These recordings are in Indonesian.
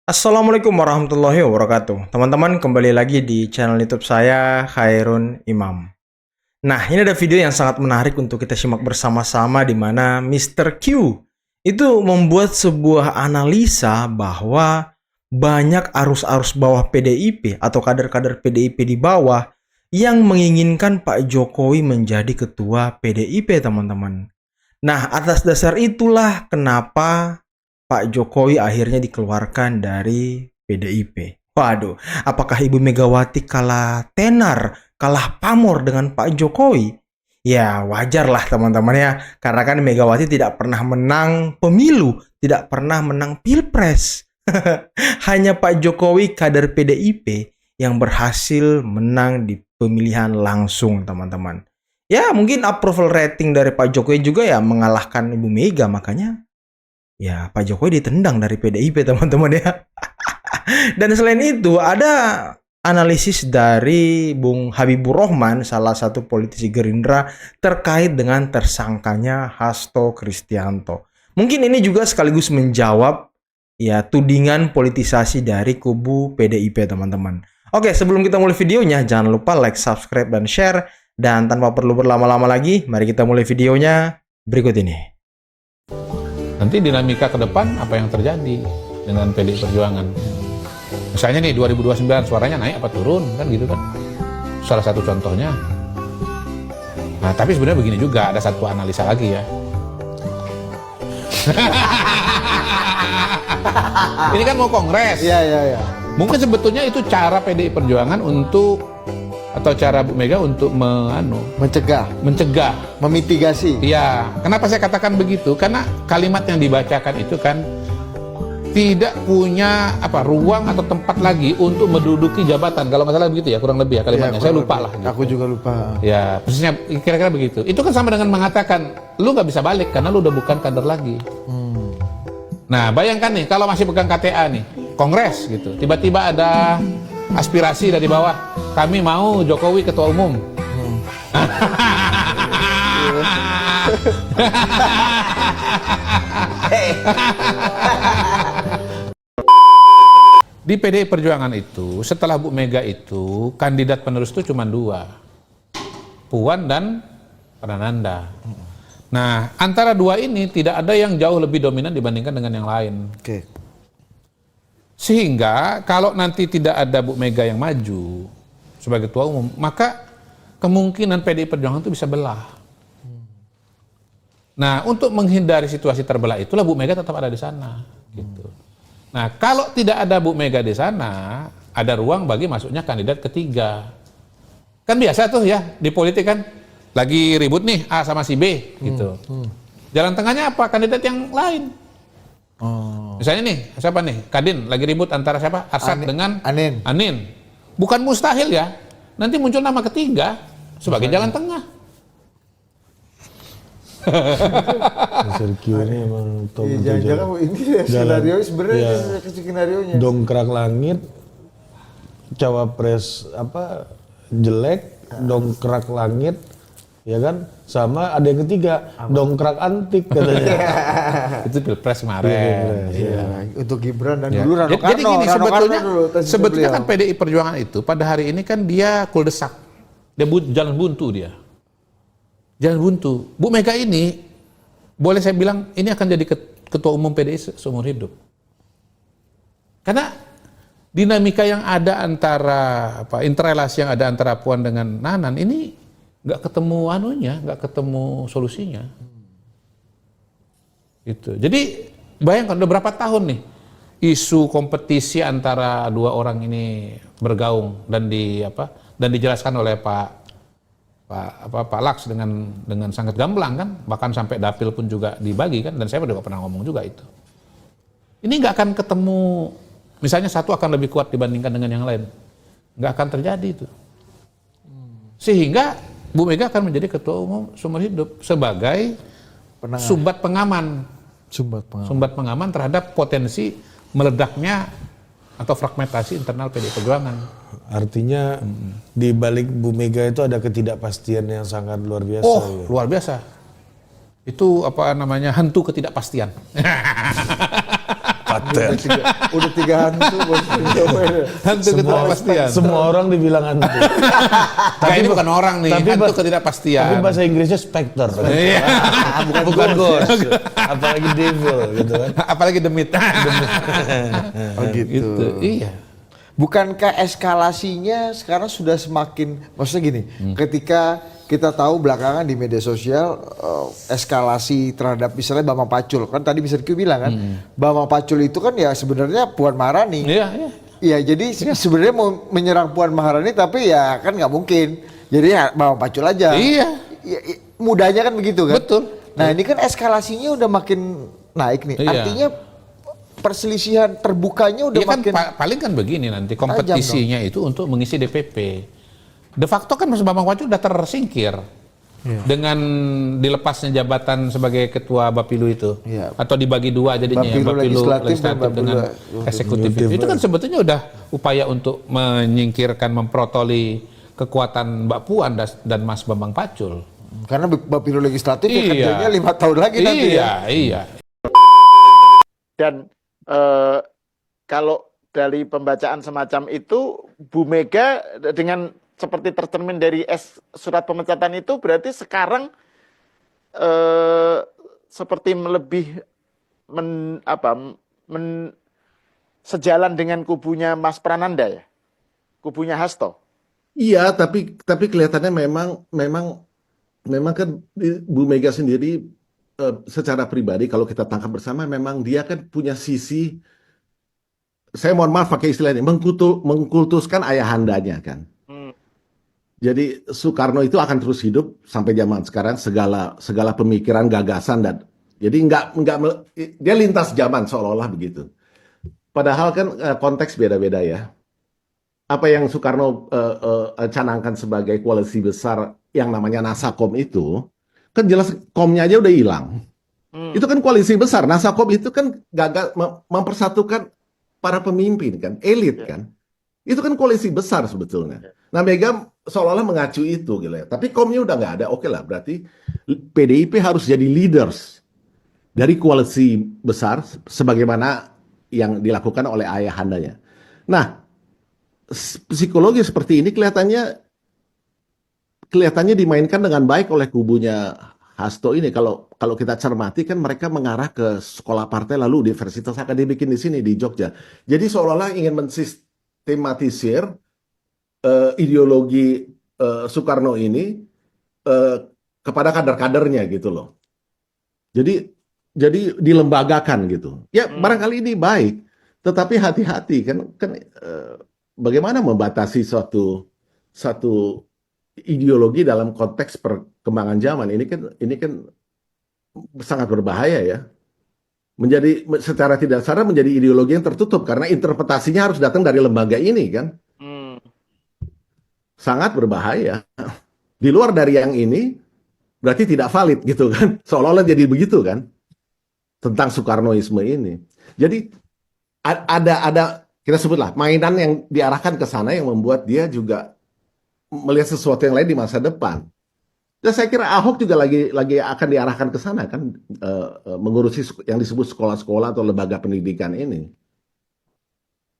Assalamualaikum warahmatullahi wabarakatuh. Teman-teman, kembali lagi di channel YouTube saya, Khairun Imam. Nah, ini ada video yang sangat menarik untuk kita simak bersama-sama di mana Mr. Q itu membuat sebuah analisa bahwa banyak arus-arus bawah PDIP atau kader-kader PDIP di bawah yang menginginkan Pak Jokowi menjadi ketua PDIP, teman-teman. Nah, atas dasar itulah kenapa Pak Jokowi akhirnya dikeluarkan dari PDIP. Waduh, apakah Ibu Megawati kalah tenar, kalah pamor dengan Pak Jokowi? Ya, wajarlah teman-teman ya, karena kan Megawati tidak pernah menang pemilu, tidak pernah menang pilpres. Hanya Pak Jokowi kader PDIP yang berhasil menang di pemilihan langsung, teman-teman. Ya, mungkin approval rating dari Pak Jokowi juga ya mengalahkan Ibu Mega, makanya ya, Pak Jokowi ditendang dari PDIP, teman-teman ya. Dan selain itu, ada analisis dari Bung Habibur Rahman, salah satu politisi Gerindra, terkait dengan tersangkanya Hasto Kristianto. Mungkin ini juga sekaligus menjawab ya tudingan politisasi dari kubu PDIP, teman-teman. Oke, sebelum kita mulai videonya, jangan lupa like, subscribe, dan share. Dan tanpa perlu berlama-lama lagi, mari kita mulai videonya berikut ini. Nanti dinamika ke depan apa yang terjadi dengan PDI Perjuangan. Misalnya nih 2029 suaranya naik apa turun kan gitu kan. Salah satu contohnya. Nah tapi sebenarnya begini juga, ada satu analisa lagi ya. Ini kan mau kongres. Iya. Mungkin sebetulnya itu cara PDI Perjuangan untuk, atau cara Bu Mega untuk mencegah, memitigasi. iya. Kenapa saya katakan begitu? Karena kalimat yang dibacakan itu kan tidak punya ruang atau tempat lagi untuk menduduki jabatan. Kalau nggak salah begitu ya, kurang lebih ya kalimatnya. Saya lupa lah. Gitu. Aku juga lupa. Ya, persisnya kira-kira begitu. Itu kan sama dengan mengatakan lu nggak bisa balik karena lu udah bukan kader lagi. Nah, bayangkan nih kalau masih pegang KTA nih, kongres gitu. Tiba-tiba ada aspirasi dari bawah, kami mau Jokowi ketua umum. Di PDI Perjuangan itu, setelah Bu Mega itu, kandidat penerus itu cuma dua, Puan dan Prananda. Nah, antara dua ini tidak ada yang jauh lebih dominan dibandingkan dengan yang lain. Oke. Sehingga kalau nanti tidak ada Bu Mega yang maju sebagai ketua umum, maka kemungkinan PDI Perjuangan itu bisa belah. Nah, untuk menghindari situasi terbelah itulah Bu Mega tetap ada di sana. Gitu. Nah, kalau tidak ada Bu Mega di sana, ada ruang bagi masuknya kandidat ketiga. Kan biasa tuh ya di politik kan, lagi ribut nih A sama si B gitu. Jalan tengahnya apa? Kandidat yang lain. Misalnya nih, siapa nih? Kadin lagi ribut antara siapa? Arsad dengan Anin. Bukan mustahil ya. Nanti muncul nama ketiga sebagai jalan tengah. Sergio ini emang top. Jangan-jangan ini skenario sebenarnya skenario-nya. Dongkrak langit, cawapres jelek, dongkrak langit, ya kan? Sama ada yang ketiga, dongkrak antik katanya. Itu pilpres kemarin. Iya. Untuk Gibran dan Ya. dulu Rano Karno. Jadi gini, sebetulnya kan beliau. PDI Perjuangan itu pada hari ini kan dia kuldesak. Dia jalan buntu dia. Jalan buntu. Bu Mega ini, boleh saya bilang, ini akan jadi ketua umum PDI seumur hidup. Karena dinamika yang ada antara, interrelasi yang ada antara Puan dengan Nanan, ini nggak ketemu nggak ketemu solusinya. Gitu. Jadi, bayangkan udah berapa tahun nih, isu kompetisi antara dua orang ini bergaung dan dijelaskan oleh Pak Laks dengan sangat gamblang kan, bahkan sampai dapil pun juga dibagi kan, dan saya juga pernah ngomong juga itu. Ini nggak akan ketemu, misalnya satu akan lebih kuat dibandingkan dengan yang lain, nggak akan terjadi itu. Sehingga Bu Mega akan menjadi ketua umum seumur hidup sebagai sumbat pengaman terhadap potensi meledaknya atau fragmentasi internal PDI Perjuangan. Artinya di balik Bu Mega itu ada ketidakpastian yang sangat luar biasa. Oh, luar biasa. Itu hantu ketidakpastian. Paten. Udah 3 hantu bos. Hantu ketidakpastian. Semua orang dibilang hantu. Nah, ini bukan orang nih, tapi hantu ba- ketidakpastian. Tapi bahasa Inggrisnya specter. Iya. bukan ghost. Apalagi devil gitu kan. Apalagi demit. Oh gitu. Iya. Bukankah eskalasinya sekarang sudah semakin, maksudnya gini, ketika kita tahu belakangan di media sosial eskalasi terhadap misalnya Bambang Pacul, kan tadi Mr. Q bilang kan, Bambang Pacul itu kan ya sebenarnya Puan Maharani. Iya, iya. Iya, jadi sebenarnya mau menyerang Puan Maharani tapi ya kan nggak mungkin. Jadi ya Bambang Pacul aja. Iya. Mudahnya kan begitu kan. Betul. Nah ini kan eskalasinya udah makin naik nih. Iya. Artinya perselisihan terbukanya udah Iya kan makin. paling kan begini nanti kompetisinya itu untuk mengisi DPP. De facto kan Mas Bambang Pacul sudah tersingkir dengan dilepasnya jabatan sebagai ketua Bapilu itu, atau dibagi dua jadinya Bapilu legislatif dan Bapilu dengan eksekutif. Itu kan sebetulnya udah upaya untuk menyingkirkan, memprotoli kekuatan Mbak Puan dan Mas Bambang Pacul. Karena Bapilu legislatif ya Iya. kerjanya 5 tahun lagi nanti ya. Iya. Dan kalau dari pembacaan semacam itu, Bu Mega dengan seperti tercermin dari surat pemecatan itu, berarti sekarang seperti sejalan dengan kubunya Mas Prananda ya, kubunya Hasto. Iya, tapi kelihatannya memang kan Bu Mega sendiri secara pribadi kalau kita tangkap bersama memang dia kan punya sisi, saya mohon maaf pakai istilahnya, mengkultuskan ayahandanya kan. Jadi Soekarno itu akan terus hidup sampai zaman sekarang, segala pemikiran, gagasan dan jadi dia lintas zaman seolah-olah begitu. Padahal kan konteks beda-beda ya. Apa yang Soekarno canangkan sebagai koalisi besar yang namanya Nasakom itu, kan jelas komnya aja udah hilang. Itu kan koalisi besar. Nasakom itu kan gagal mempersatukan para pemimpin kan, elit kan. Itu kan koalisi besar sebetulnya. Nah Mega seolah-olah mengacu itu gitu ya. Tapi komnya udah nggak ada, oke lah. Berarti PDIP harus jadi leaders dari koalisi besar sebagaimana yang dilakukan oleh ayahandanya. Nah, psikologi seperti ini kelihatannya dimainkan dengan baik oleh kubunya Hasto ini. Kalau kita cermati kan mereka mengarah ke sekolah partai lalu universitas akan dibikin di sini di Jogja. Jadi seolah-olah ingin mensistematisir ideologi Soekarno ini kepada kader-kadernya gitu loh. Jadi dilembagakan gitu. Ya barangkali ini baik, tetapi hati-hati kan bagaimana membatasi satu ideologi dalam konteks perkembangan zaman ini kan sangat berbahaya ya. Secara tidak sadar menjadi ideologi yang tertutup karena interpretasinya harus datang dari lembaga ini kan. Sangat berbahaya. Di luar dari yang ini berarti tidak valid gitu kan. Seolah-olah jadi begitu kan. Tentang Soekarnoisme ini. Jadi ada kita sebutlah mainan yang diarahkan ke sana yang membuat dia juga melihat sesuatu yang lain di masa depan. Dan saya kira Ahok juga lagi akan diarahkan ke sana kan mengurusi yang disebut sekolah-sekolah atau lembaga pendidikan ini.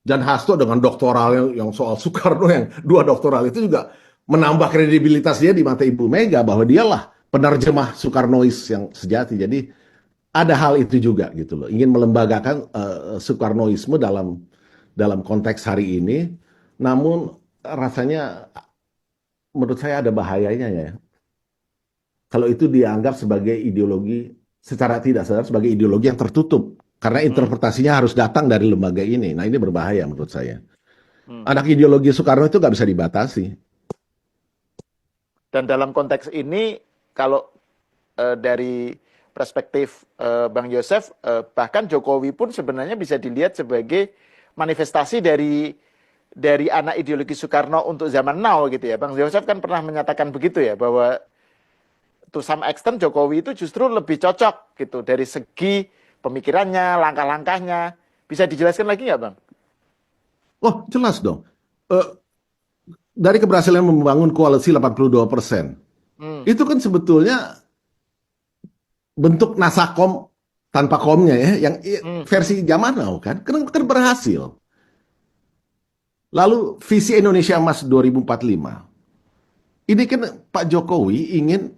Dan Hasto dengan doktoral yang soal Soekarno yang 2 doktoral itu juga menambah kredibilitas dia di mata Ibu Mega bahwa dialah penerjemah Soekarnois yang sejati. Jadi ada hal itu juga gitu loh. Ingin melembagakan Soekarnoisme dalam konteks hari ini. Namun rasanya menurut saya ada bahayanya ya. Kalau itu dianggap sebagai ideologi secara tidak sadar sebagai ideologi yang tertutup. Karena interpretasinya harus datang dari lembaga ini. Nah ini berbahaya menurut saya. Anak ideologi Soekarno itu nggak bisa dibatasi. Dan dalam konteks ini, kalau dari perspektif Bang Yosef, bahkan Jokowi pun sebenarnya bisa dilihat sebagai manifestasi dari anak ideologi Soekarno untuk zaman now gitu ya. Bang Yosef kan pernah menyatakan begitu ya, bahwa to some extent Jokowi itu justru lebih cocok gitu dari segi pemikirannya, langkah-langkahnya. Bisa dijelaskan lagi nggak Bang? Oh jelas dong. Dari keberhasilan membangun koalisi 82%, itu kan sebetulnya bentuk Nasakom tanpa komnya ya, yang versi zaman now kan berhasil. Lalu visi Indonesia Emas 2045. Ini kan Pak Jokowi ingin,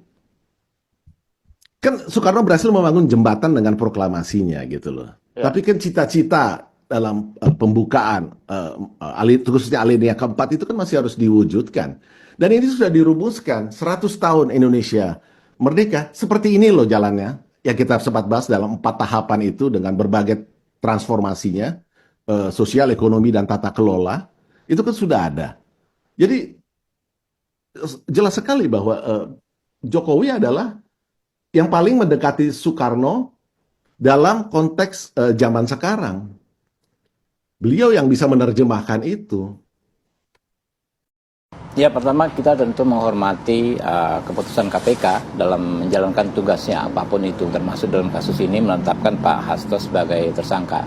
kan Soekarno berhasil membangun jembatan dengan proklamasinya gitu loh. Tapi kan cita-cita dalam pembukaan khususnya alinea keempat itu kan masih harus diwujudkan. Dan ini sudah dirumuskan 100 tahun Indonesia merdeka. Seperti ini loh jalannya yang kita sempat bahas dalam 4 tahapan itu dengan berbagai transformasinya, sosial, ekonomi, dan tata kelola. Itu kan sudah ada. Jadi jelas sekali bahwa Jokowi adalah yang paling mendekati Soekarno dalam konteks zaman sekarang. Beliau yang bisa menerjemahkan itu. Ya, pertama kita tentu menghormati keputusan KPK dalam menjalankan tugasnya apapun itu, termasuk dalam kasus ini menetapkan Pak Hasto sebagai tersangka.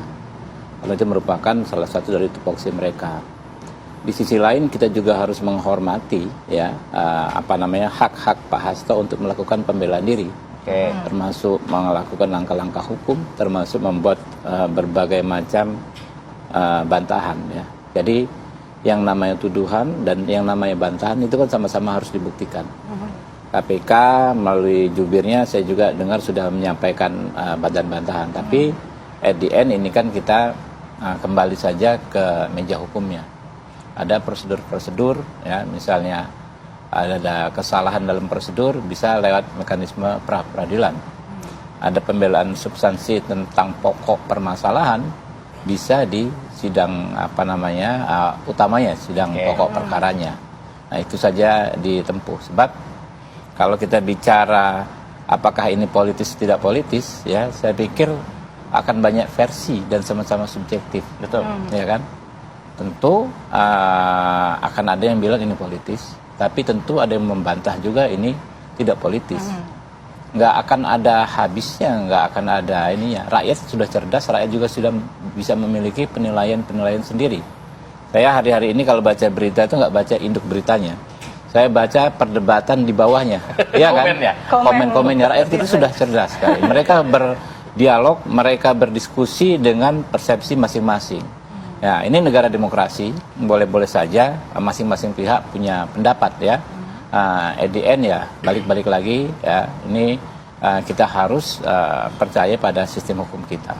Karena itu merupakan salah satu dari tupoksi mereka. Di sisi lain kita juga harus menghormati ya hak-hak Pak Hasto untuk melakukan pembelaan diri, termasuk melakukan langkah-langkah hukum, termasuk membuat berbagai macam bantahan ya. Jadi yang namanya tuduhan dan yang namanya bantahan itu kan sama-sama harus dibuktikan. KPK melalui jubirnya saya juga dengar sudah menyampaikan badan bantahan, tapi at the end ini kan kita kembali saja ke meja hukumnya. Ada prosedur-prosedur ya, misalnya ada kesalahan dalam prosedur bisa lewat mekanisme pra-peradilan. Ada pembelaan substansi tentang pokok permasalahan bisa di sidang utamanya, sidang pokok perkaranya. Nah, itu saja ditempuh. Sebab kalau kita bicara apakah ini politis tidak politis ya, saya pikir akan banyak versi dan sama-sama subjektif. Betul. Ya kan? Tentu akan ada yang bilang ini politis, tapi tentu ada yang membantah juga ini tidak politis. Nggak akan ada habisnya, nggak akan ada ininya. Rakyat sudah cerdas, rakyat juga sudah bisa memiliki penilaian-penilaian sendiri. Saya hari-hari ini kalau baca berita itu nggak baca induk beritanya. Saya baca perdebatan di bawahnya. Iya kan? Komen-komennya rakyat itu sudah cerdas sekali. Mereka berdialog, mereka berdiskusi dengan persepsi masing-masing. Ya, ini negara demokrasi, boleh-boleh saja masing-masing pihak punya pendapat ya. At the end ya, balik-balik lagi ya, ini kita harus percaya pada sistem hukum kita.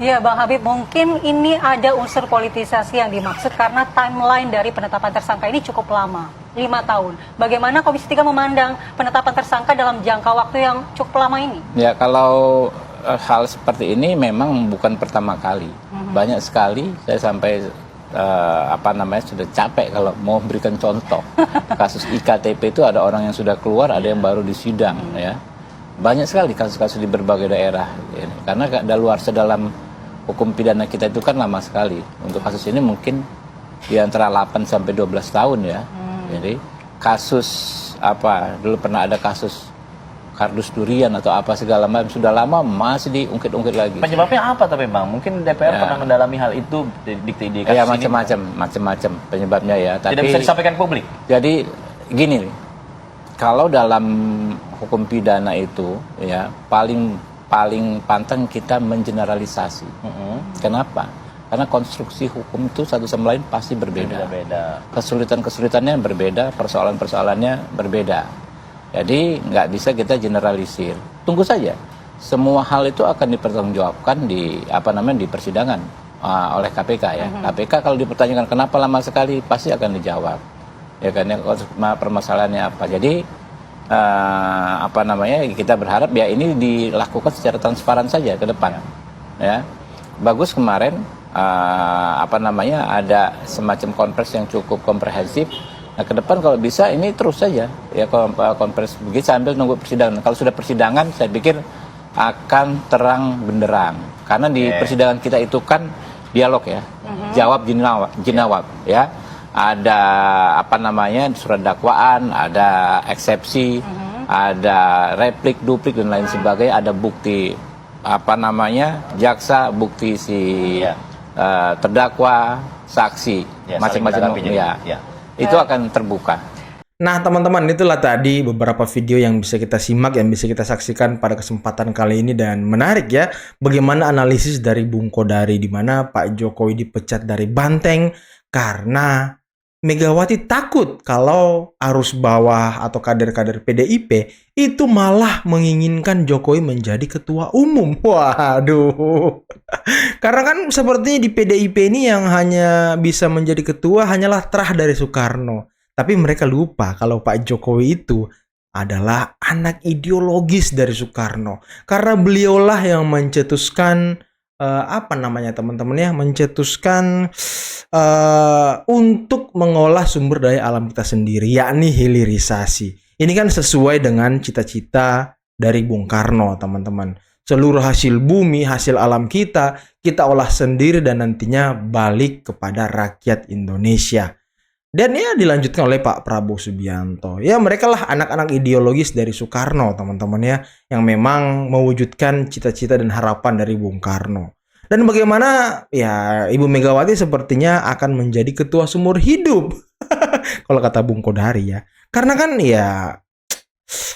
Ya, Bang Habib, mungkin ini ada unsur politisasi yang dimaksud karena timeline dari penetapan tersangka ini cukup lama, 5 tahun. Bagaimana Komisi 3 memandang penetapan tersangka dalam jangka waktu yang cukup lama ini? Ya, kalau hal seperti ini memang bukan pertama kali. Banyak sekali saya sampai sudah capek kalau mau berikan contoh. Kasus IKTP itu ada orang yang sudah keluar, ada yang baru disidang ya. Banyak sekali kasus-kasus di berbagai daerah ya. Karena daluarsa dalam hukum pidana kita itu kan lama sekali. Untuk kasus ini mungkin di antara 8 sampai 12 tahun ya. Jadi kasus dulu pernah ada kasus kardus durian atau apa segala macam, sudah lama masih diungkit-ungkit lagi. Penyebabnya apa tapi Bang? Mungkin DPR pernah mendalami hal itu di kasus ya, ini. macam-macam penyebabnya ya. Tapi tidak bisa disampaikan publik. Jadi gini, kalau dalam hukum pidana itu ya paling pantang kita mengeneralisasi. Kenapa? Karena konstruksi hukum itu satu sama lain pasti berbeda. Kesulitan-kesulitannya berbeda, persoalan-persoalannya berbeda. Jadi nggak bisa kita generalisir. Tunggu saja. Semua hal itu akan dipertanggungjawabkan di persidangan oleh KPK ya. KPK kalau dipertanyakan kenapa lama sekali pasti akan dijawab. Ya kan ya, permasalahannya apa. Jadi kita berharap ya ini dilakukan secara transparan saja ke depan. Ya. Bagus kemarin ada semacam konferensi yang cukup komprehensif. Nah, ke depan kalau bisa ini terus saja ya konferensi begitu sambil nunggu persidangan. Kalau sudah persidangan saya pikir akan terang benderang. Karena di persidangan kita itu kan dialog ya. Jawab jinawab ya. Ada surat dakwaan, ada eksepsi, ada replik, duplik dan lain sebagainya, ada bukti jaksa, bukti terdakwa, saksi, macam-macam ya. Itu akan terbuka. Nah, teman-teman, itulah tadi beberapa video yang bisa kita simak, yang bisa kita saksikan pada kesempatan kali ini. Dan menarik ya, bagaimana analisis dari Bung Kodari, di mana Pak Jokowi dipecat dari Banteng karena Megawati takut kalau arus bawah atau kader-kader PDIP itu malah menginginkan Jokowi menjadi ketua umum. Waduh. Karena kan sepertinya di PDIP ini yang hanya bisa menjadi ketua hanyalah terah dari Soekarno. Tapi mereka lupa kalau Pak Jokowi itu adalah anak ideologis dari Soekarno. Karena beliaulah yang mencetuskan apa namanya teman-teman ya, mencetuskan untuk mengolah sumber daya alam kita sendiri, yakni hilirisasi. Ini kan sesuai dengan cita-cita dari Bung Karno, teman-teman. Seluruh hasil bumi, hasil alam kita olah sendiri dan nantinya balik kepada rakyat Indonesia. Dan ya dilanjutkan oleh Pak Prabowo Subianto. Ya mereka lah anak-anak ideologis dari Soekarno, teman-teman ya, yang memang mewujudkan cita-cita dan harapan dari Bung Karno. Dan bagaimana ya Ibu Megawati sepertinya akan menjadi ketua seumur hidup. Kalau kata Bung Kodari ya. Karena kan ya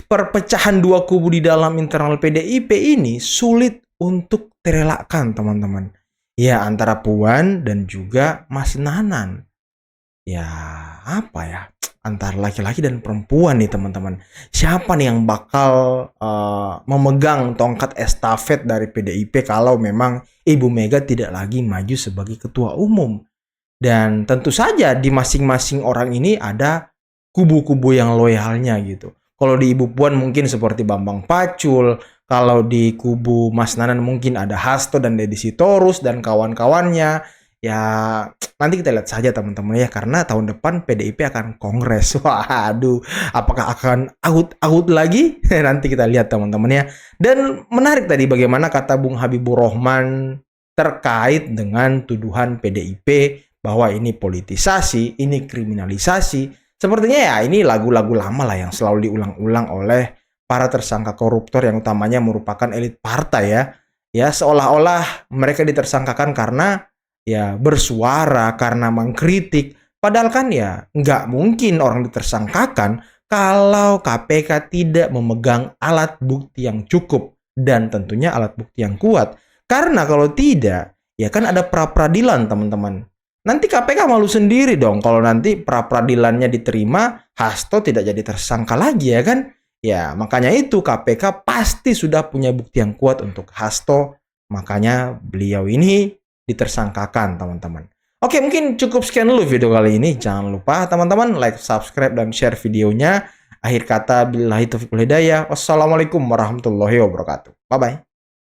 perpecahan dua kubu di dalam internal PDIP ini sulit untuk terelakkan, teman-teman. Ya antara Puan dan juga Mas Nanan. Ya apa ya, antara laki-laki dan perempuan nih teman-teman. Siapa nih yang bakal memegang tongkat estafet dari PDIP kalau memang Ibu Mega tidak lagi maju sebagai ketua umum. Dan tentu saja di masing-masing orang ini ada kubu-kubu yang loyalnya gitu. Kalau di Ibu Puan mungkin seperti Bambang Pacul, kalau di kubu Mas Nanan mungkin ada Hasto dan Deddy Sitorus dan kawan-kawannya. Ya nanti kita lihat saja teman-teman ya, karena tahun depan PDIP akan kongres. Waduh, apakah akan out lagi? Nanti kita lihat teman-teman ya. Dan menarik tadi bagaimana kata Bung Habibur Rahman terkait dengan tuduhan PDIP bahwa ini politisasi, ini kriminalisasi. Sepertinya ya ini lagu-lagu lama lah yang selalu diulang-ulang oleh para tersangka koruptor yang utamanya merupakan elit partai ya. Ya seolah-olah mereka ditersangkakan karena ya bersuara, karena mengkritik. Padahal kan ya nggak mungkin orang ditersangkakan kalau KPK tidak memegang alat bukti yang cukup. Dan tentunya alat bukti yang kuat. Karena kalau tidak, ya kan ada pra-peradilan teman-teman. Nanti KPK malu sendiri dong kalau nanti pra-peradilannya diterima, Hasto tidak jadi tersangka lagi ya kan. Ya makanya itu KPK pasti sudah punya bukti yang kuat untuk Hasto. Makanya beliau ini ditersangkakan teman-teman. Oke, mungkin cukup sekian dulu video kali ini. Jangan lupa teman-teman like, subscribe, dan share videonya. Akhir kata billahi taufiq wal hidayah. Wassalamualaikum warahmatullahi wabarakatuh. Bye-bye.